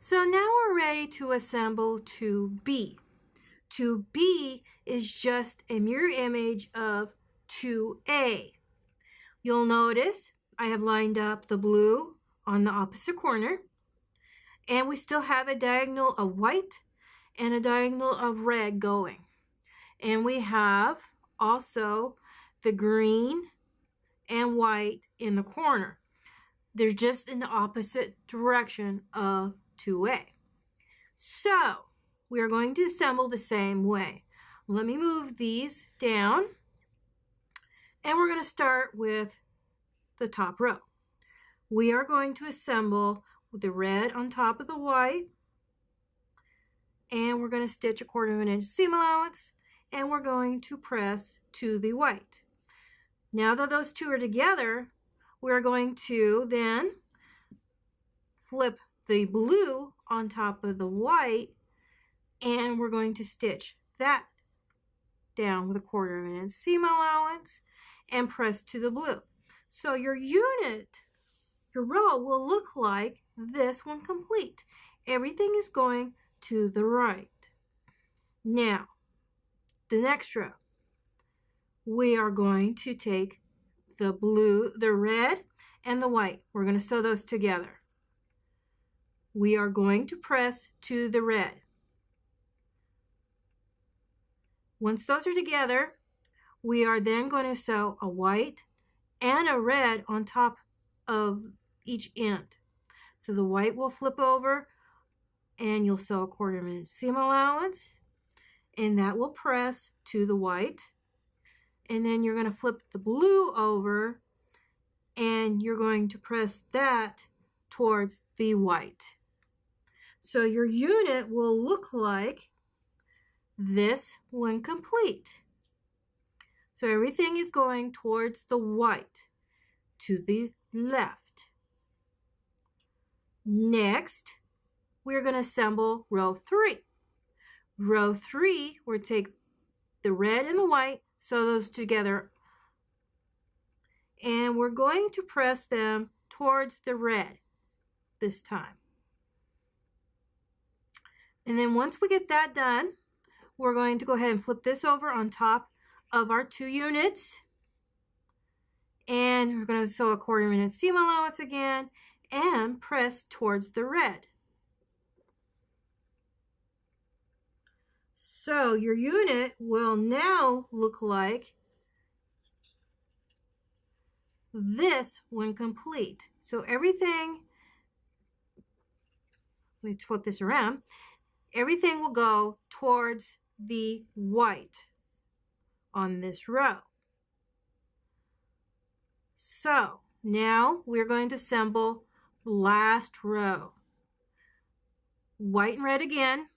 So now we're ready to assemble 2B. 2B is just a mirror image of 2A. You'll notice I have lined up the blue on the opposite corner, and we still have a diagonal of white and a diagonal of red going. And we have also the green and white in the corner. They're just in the opposite direction of 2A. So we are going to assemble the same way. Let me move these down, and we're going to start with the top row. We are going to assemble with the red on top of the white, and we're going to stitch 1/4 inch seam allowance, and we're going to press to the white. Now that those two are together, we're going to then flip the blue on top of the white, and we're going to stitch that down with 1/4 inch seam allowance and press to the blue. So your unit, your row will look like this when complete. Everything is going to the right. Now, the next row, we are going to take the blue, the red, and the white. We're going to sew those together. We are going to press to the red. Once those are together, we are then going to sew a white and a red on top of each end. So the white will flip over, and you'll sew 1/4 inch seam allowance, and that will press to the white. And then you're going to flip the blue over, and you're going to press that towards the white. So your unit will look like this when complete. So everything is going towards the white, to the left. Next, we're going to assemble row 3. Row 3, we'll take the red and the white, sew those together, and we're going to press them towards the red this time. And then once we get that done, we're going to go ahead and flip this over on top of our 2 units, and we're going to sew 1/4 inch seam allowance again and press towards the red. So your unit will now look like this when complete. So everything, let me flip this around, everything will go towards the white on this row. So now we're going to assemble the last row. White and red again,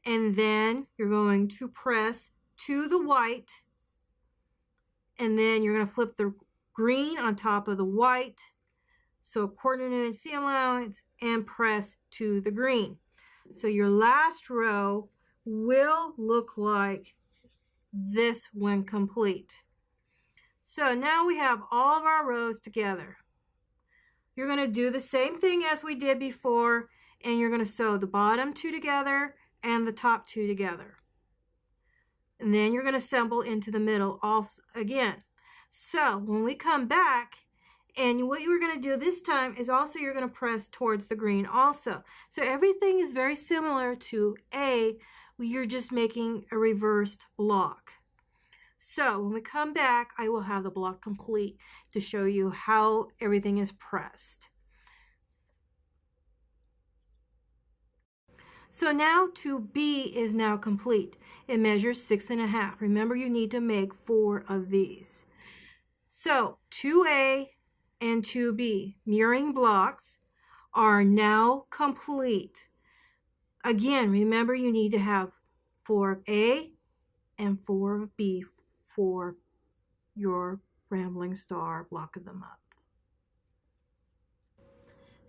and then you're going to press to the white, and then you're going to flip the green on top of the white, so 1/4 inch seam allowance, and press to the green. So your last row will look like this when complete. So now we have all of our rows together. You're going to do the same thing as we did before, and you're going to sew the bottom 2 together and the top 2 together. And then you're going to assemble into the middle also again. So when we come back, and what you're going to do this time is also you're going to press towards the green also. So everything is very similar to A, you're just making a reversed block. So when we come back, I will have the block complete to show you how everything is pressed. So now 2B is now complete. It measures 6.5. Remember, you need to make 4 of these. So 2A and 2B mirroring blocks are now complete. Again, remember, you need to have 4 of A and 4 of B for your Rambling Star Block of the Month.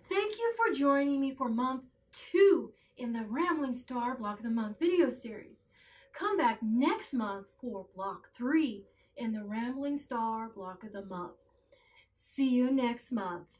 Thank you for joining me for month 2 in the Rambling Star Block of the Month video series. Come back next month for block 3 in the Rambling Star Block of the Month. See you next month.